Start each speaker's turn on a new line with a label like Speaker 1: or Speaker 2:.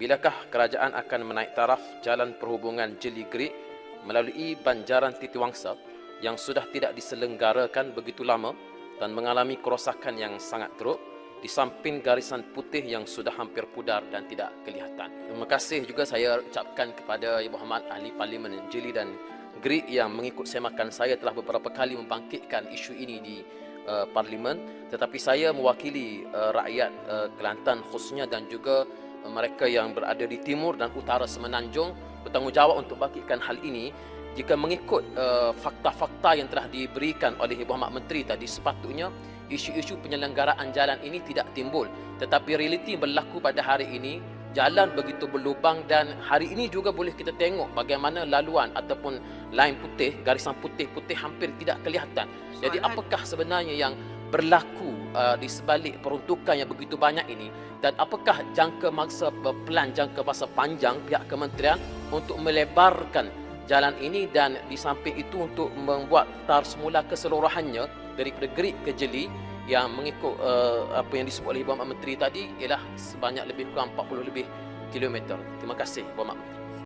Speaker 1: bilakah kerajaan akan menaik taraf jalan perhubungan Jeli Gerik melalui Banjaran Titiwangsa yang sudah tidak diselenggarakan begitu lama dan mengalami kerosakan yang sangat teruk, di samping garisan putih yang sudah hampir pudar dan tidak kelihatan. Terima kasih juga saya ucapkan kepada Ibu Berhormat Ahli Parlimen Jeli dan Gerik yang mengikut semakan saya telah beberapa kali membangkitkan isu ini di Parlimen, tetapi saya mewakili rakyat Kelantan khususnya dan juga mereka yang berada di timur dan utara Semenanjung bertanggungjawab untuk bangkitkan hal ini. Jika mengikut fakta-fakta yang telah diberikan oleh Ibu Berhormat Menteri tadi, sepatutnya isu-isu penyelenggaraan jalan ini tidak timbul. Tetapi realiti berlaku pada hari ini, jalan begitu berlubang dan hari ini juga boleh kita tengok bagaimana laluan ataupun line putih, garisan putih-putih hampir tidak kelihatan. Jadi apakah sebenarnya yang berlaku di sebalik peruntukan yang begitu banyak ini, dan apakah jangka masa panjang pihak kementerian untuk melebarkan jalan ini, dan di samping itu untuk membuat tar semula keseluruhannya daripada Gerik ke Jeli yang mengikut apa yang disebut oleh Ibu Berhormat Menteri tadi ialah sebanyak lebih kurang 40 lebih kilometer. Terima kasih Ibu Berhormat Menteri.